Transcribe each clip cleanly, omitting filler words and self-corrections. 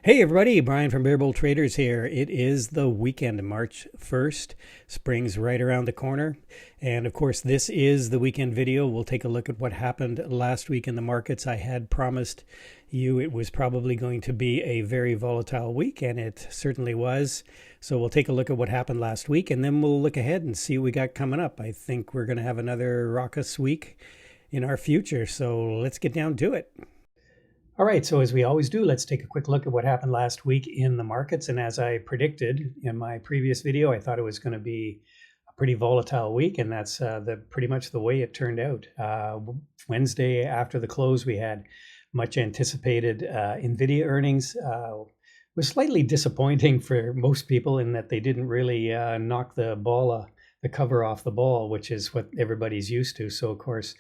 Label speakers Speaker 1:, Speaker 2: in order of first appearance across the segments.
Speaker 1: Hey everybody, Brian from Bear Bull Traders here. It is the weekend, March 1st. Spring's right around the corner. And of course, this is the weekend video. We'll take a look at what happened last week in the markets. I had promised you it was probably going to be a very volatile week, and it certainly was. So we'll take a look at what happened last week, and then we'll look ahead and see what we got coming up. I think we're going to have another raucous week in our future. So let's get down to it. All right, so as we always do, let's take a quick look at what happened last week in the markets. And as I predicted in my previous video, I thought it was going to be a pretty volatile week, and that's pretty much the way it turned out. Wednesday after the close, we had much anticipated NVIDIA earnings. Was slightly disappointing for most people in that they didn't really knock the cover off the ball, which is what everybody's used to. So, of course,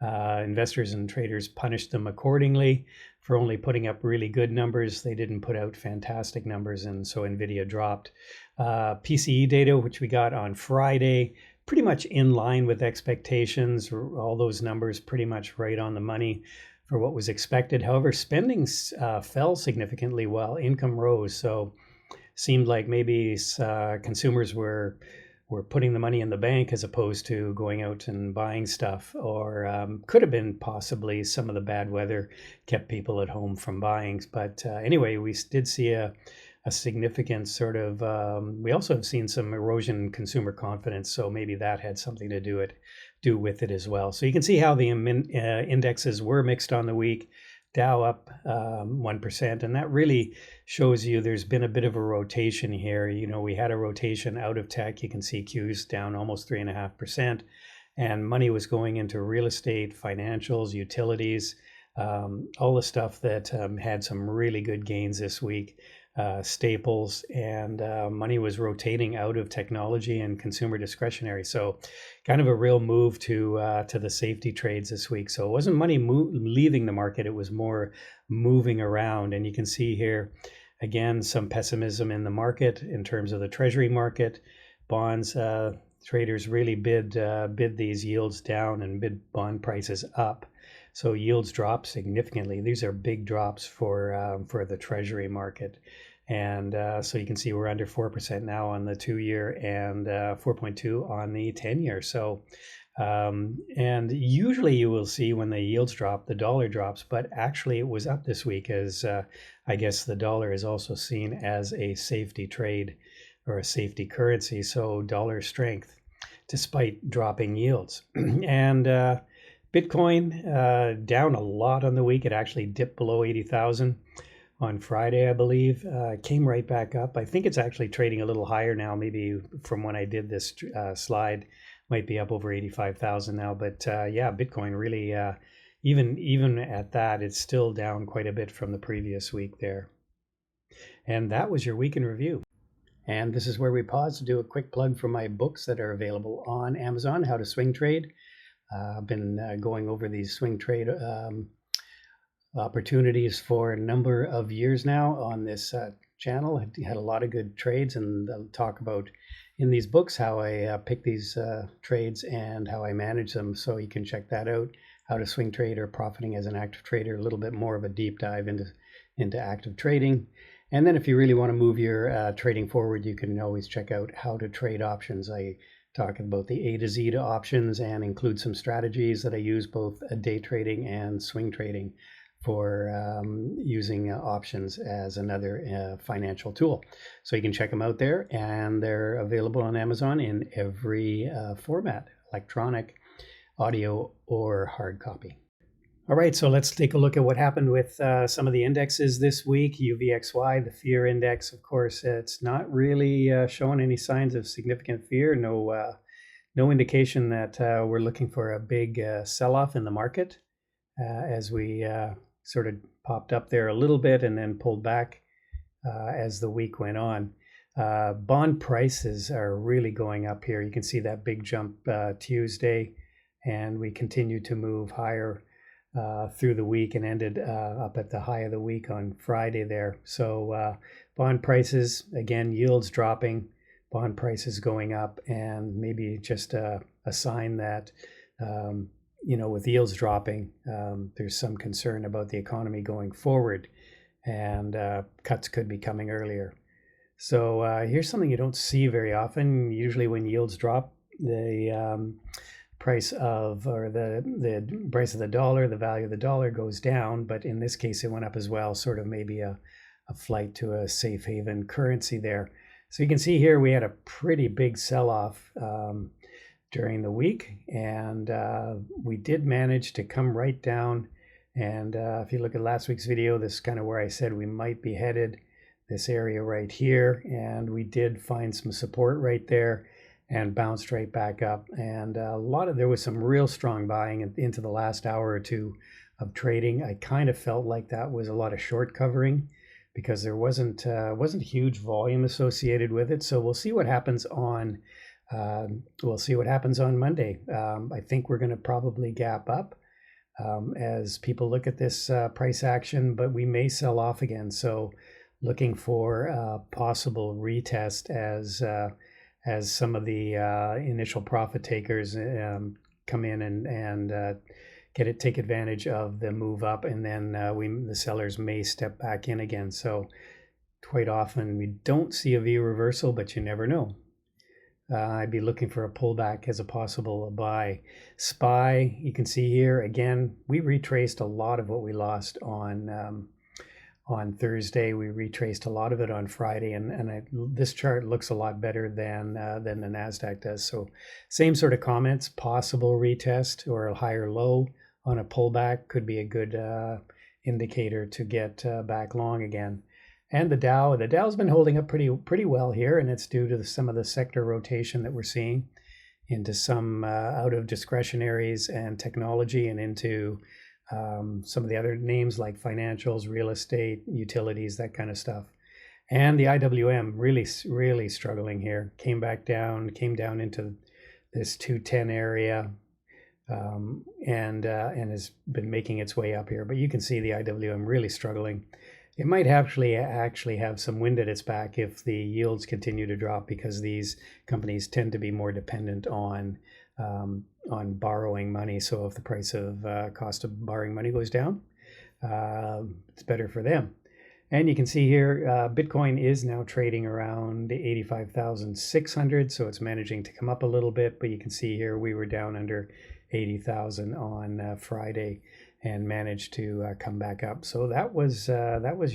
Speaker 1: investors and traders punished them accordingly for only putting up really good numbers. They didn't put out fantastic numbers, and so NVIDIA dropped. PCE data, which we got on Friday, pretty much in line with expectations. All those numbers pretty much right on the money for what was expected. However, spending fell significantly while income rose. So seemed like maybe consumers were putting the money in the bank as opposed to going out and buying stuff, or could have been possibly some of the bad weather kept people at home from buying. But anyway, we did see a significant sort of, we also have seen some erosion in consumer confidence, so maybe that had something to do with it as well. So you can see how the indexes were mixed on the week. Dow up 1%, and that really shows you there's been a bit of a rotation here. You know, we had a rotation out of tech. You can see Q's down almost 3.5%, and money was going into real estate, financials, utilities, all the stuff that had some really good gains this week. Staples, and money was rotating out of technology and consumer discretionary. So kind of a real move to the safety trades this week. So it wasn't money leaving the market, it was more moving around. And you can see here, again, some pessimism in the market in terms of the treasury market. Bonds, traders really bid these yields down and bid bond prices up. So yields dropped significantly. These are big drops for the treasury market. And so you can see we're under 4% now on the 2-year and 4.2 on the 10-year. So, and usually you will see when the yields drop, the dollar drops, but actually it was up this week as I guess the dollar is also seen as a safety trade or a safety currency. So dollar strength despite dropping yields. And Bitcoin down a lot on the week. It actually dipped below 80,000 on Friday, I believe. Came right back up. I think it's actually trading a little higher now. Maybe from when I did this slide, might be up over 85,000 now. But yeah, Bitcoin really, even at that, it's still down quite a bit from the previous week there. And that was your week in review. And this is where we pause to do a quick plug for my books that are available on Amazon, How to Swing Trade. I've been going over these swing trade opportunities for a number of years now on this channel. I had a lot of good trades, and I'll talk about in these books how I pick these trades and how I manage them. So you can check that out, How to Swing Trade or Profiting as an Active Trader, a little bit more of a deep dive into active trading. And then if you really want to move your trading forward, you can always check out How to Trade Options. I talk about the A to Z to options and include some strategies that I use both day trading and swing trading for using options as another financial tool. So you can check them out there, and they're available on Amazon in every format, electronic, audio, or hard copy. All right, so let's take a look at what happened with some of the indexes this week. UVXY, the fear index, of course, it's not really showing any signs of significant fear. No indication that we're looking for a big sell-off in the market as we sort of popped up there a little bit and then pulled back as the week went on. Bond prices are really going up here. You can see that big jump Tuesday, and we continued to move higher through the week and ended up at the high of the week on Friday there. So bond prices, again, yields dropping, bond prices going up, and maybe just a sign that with yields dropping, there's some concern about the economy going forward. and cuts could be coming earlier. So here's something you don't see very often. Usually when yields drop, the price of the price of the dollar, the value of the dollar goes down, but in this case it went up as well, sort of maybe a flight to a safe haven currency there. So you can see here we had a pretty big sell-off during the week, and we did manage to come right down. And if you look at last week's video, this is kind of where I said we might be headed, this area right here, and we did find some support right there and bounced right back up. And there was some real strong buying into the last hour or two of trading. I kind of felt like that was a lot of short covering because there wasn't huge volume associated with it. So we'll see what happens on Monday. I think we're going to probably gap up as people look at this price action, but we may sell off again. So looking for a possible retest as some of the initial profit takers come in and take advantage of the move up, and then the sellers may step back in again. So quite often we don't see a V reversal, but you never know. I'd be looking for a pullback as a possible buy. SPY, you can see here again, we retraced a lot of what we lost on Thursday. We retraced a lot of it on Friday, and this chart looks a lot better than the NASDAQ does. So same sort of comments, possible retest or a higher low on a pullback could be a good indicator to get back long again. And the Dow's been holding up pretty well here, and it's due to some of the sector rotation that we're seeing into some out of discretionaries and technology and into some of the other names like financials, real estate, utilities, that kind of stuff. And the IWM really struggling here. Came down into this 210 area, and has been making its way up here. But you can see the IWM really struggling. It might actually have some wind at its back if the yields continue to drop, because these companies tend to be more dependent on borrowing money. So if the price of cost of borrowing money goes down, it's better for them. And you can see here, Bitcoin is now trading around 85,600. So it's managing to come up a little bit, but you can see here we were down under 80,000 on Friday and managed to come back up. So that was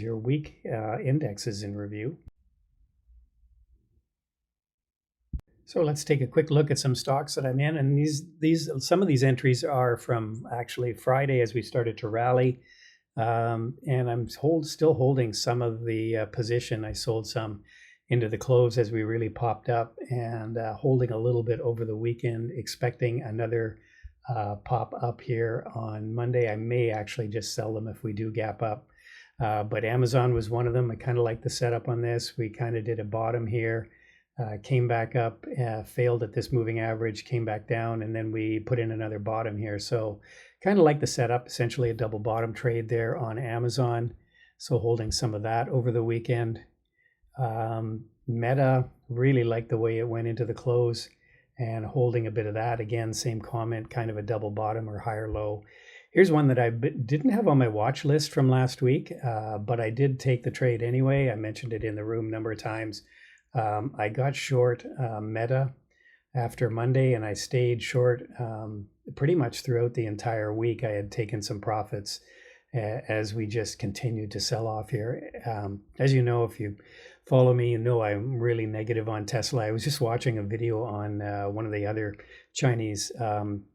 Speaker 1: your week indexes in review. So let's take a quick look at some stocks that I'm in, and some of these entries are from actually Friday as we started to rally, and I'm still holding some of the position. I sold some into the close as we really popped up, and holding a little bit over the weekend, expecting another pop up here on Monday. I may actually just sell them if we do gap up, but Amazon was one of them. I kind of like the setup on this. We kind of did a bottom here. Came back up, failed at this moving average, came back down, and then we put in another bottom here. So kind of like the setup, essentially a double bottom trade there on Amazon. So holding some of that over the weekend. Meta, really like the way it went into the close and holding a bit of that. Again, same comment, kind of a double bottom or higher low. Here's one that I didn't have on my watch list from last week, but I did take the trade anyway. I mentioned it in the room a number of times. I got short Meta after Monday, and I stayed short pretty much throughout the entire week. I had taken some profits as we just continued to sell off here. As you know, if you follow me, you know I'm really negative on Tesla. I was just watching a video on one of the other Chinese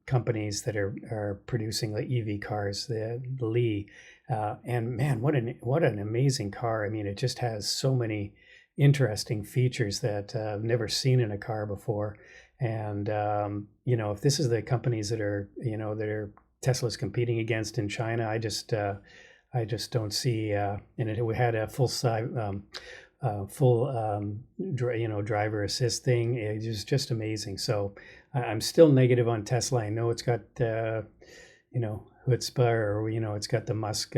Speaker 1: companies that are producing the EV cars, the Li, and man, what an amazing car. I mean, it just has so many interesting features that I've never seen in a car before. And if this is the companies that are Tesla's competing against in China, I just don't see. And it had a full driver assist thing. It was just amazing. So I'm still negative on Tesla. I know it's got chutzpah, or it's got the Musk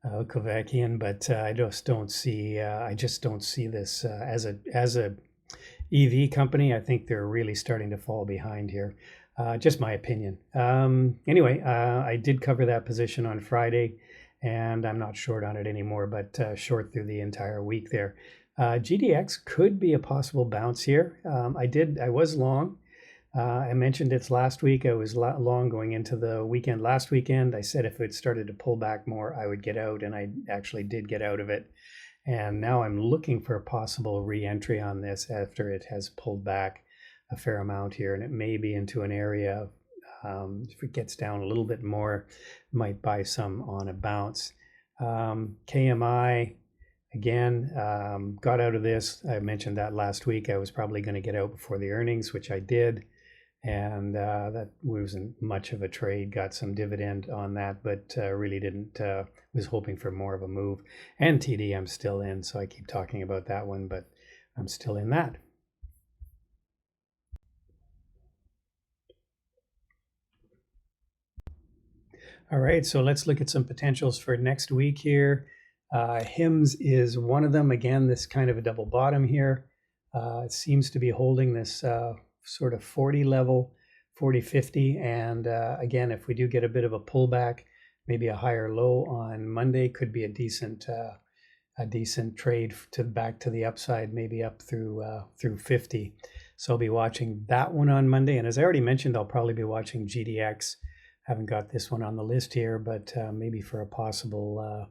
Speaker 1: Kovacian, but I just don't see this as a EV company. I think they're really starting to fall behind here. Just my opinion. Anyway, I did cover that position on Friday, and I'm not short on it anymore, but short through the entire week there. GDX could be a possible bounce here. I was long. I mentioned it last week. I was long going into the weekend. Last weekend, I said if it started to pull back more, I would get out, and I actually did get out of it. And now I'm looking for a possible re-entry on this after it has pulled back a fair amount here, and it may be into an area. If it gets down a little bit more, might buy some on a bounce. KMI, again, got out of this. I mentioned that last week. I was probably going to get out before the earnings, which I did. And that wasn't much of a trade. Got some dividend on that, but really didn't. Was hoping for more of a move. And TD, I'm still in, so I keep talking about that one, but I'm still in that. All right, so let's look at some potentials for next week here. HIMS is one of them. Again, this kind of a double bottom here. It seems to be holding this sort of 40 level, 40.50, and again, if we do get a bit of a pullback, maybe a higher low on Monday, could be a decent trade to back to the upside, maybe up through 50. So I'll be watching that one on Monday, and as I already mentioned, I'll probably be watching GDX. Haven't got this one on the list here, but maybe for a possible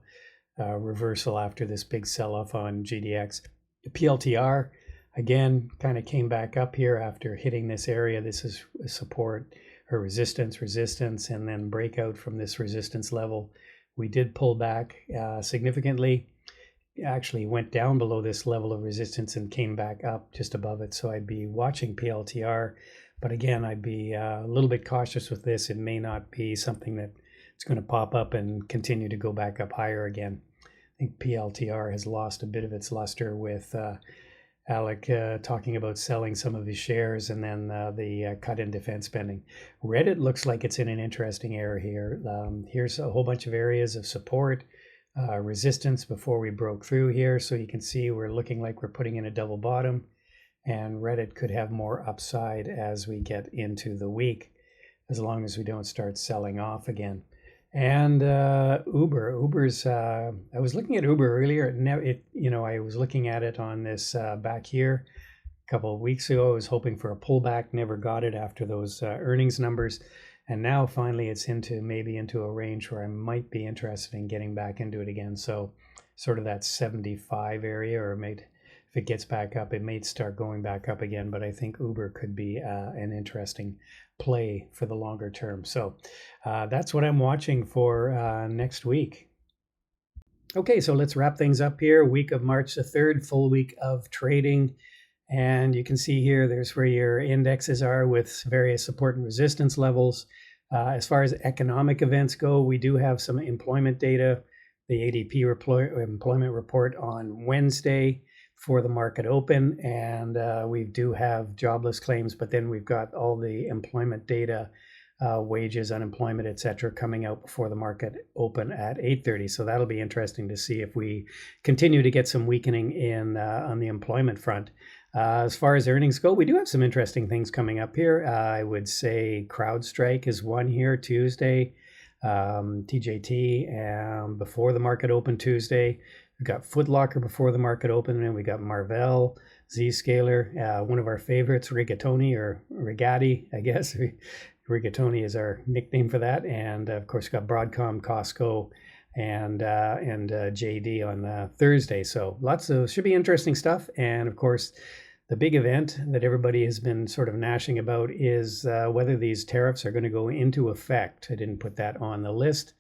Speaker 1: reversal after this big sell-off on GDX. PLTR, again, kind of came back up here after hitting this area. This is support or resistance, and then breakout from this resistance level. We did pull back significantly. Actually went down below this level of resistance and came back up just above it. So I'd be watching PLTR. But again, I'd be a little bit cautious with this. It may not be something that it's going to pop up and continue to go back up higher again. I think PLTR has lost a bit of its luster with Alec talking about selling some of his shares, and then the cut in defense spending. Reddit looks like it's in an interesting area here. Here's a whole bunch of areas of support, resistance before we broke through here. So you can see we're looking like we're putting in a double bottom, and Reddit could have more upside as we get into the week, as long as we don't start selling off again. And Uber's, I was looking at Uber earlier. I was looking at it on this back here a couple of weeks ago. I was hoping for a pullback, never got it after those earnings numbers. And now finally it's maybe into a range where I might be interested in getting back into it again. So sort of that 75 area, or if it gets back up, it may start going back up again, but I think Uber could be an interesting play for the longer term. So that's what I'm watching for next week. Okay, so let's wrap things up here. Week of March the 3rd, full week of trading. And you can see here, there's where your indexes are with various support and resistance levels. As far as economic events go, we do have some employment data, the ADP employment report on Wednesday for the market open, and we do have jobless claims, but then we've got all the employment data, wages, unemployment, etc., coming out before the market open at 8:30. So that'll be interesting to see if we continue to get some weakening on the employment front. As far as earnings go, we do have some interesting things coming up here. I would say CrowdStrike is one here Tuesday, TJT before the market open Tuesday. We've got Foot Locker before the market open, and we got Marvell, Zscaler, one of our favorites, Rigatoni or Rigatti, I guess. Rigatoni is our nickname for that. And of course, we've got Broadcom, Costco, and JD on Thursday. So should be interesting stuff. And of course, the big event that everybody has been sort of gnashing about is whether these tariffs are going to go into effect. I didn't put that on the list.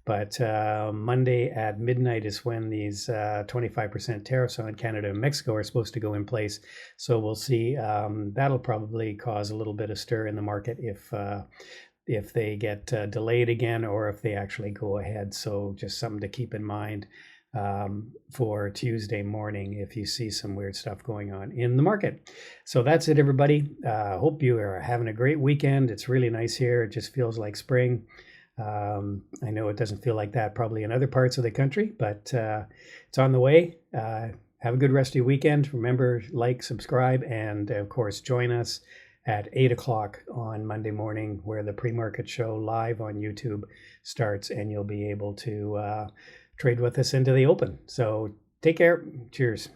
Speaker 1: But Monday at midnight is when these 25% tariffs on Canada and Mexico are supposed to go in place. So we'll see. That'll probably cause a little bit of stir in the market if they get delayed again, or if they actually go ahead. So just something to keep in mind for Tuesday morning if you see some weird stuff going on in the market. So that's it, everybody. Hope you are having a great weekend. It's really nice here. It just feels like spring. I know it doesn't feel like that probably in other parts of the country, but it's on the way. Have a good rest of your weekend. Remember, like, subscribe, and of course, join us at 8 o'clock on Monday morning, where the pre-market show live on YouTube starts, and you'll be able to trade with us into the open. So take care. Cheers.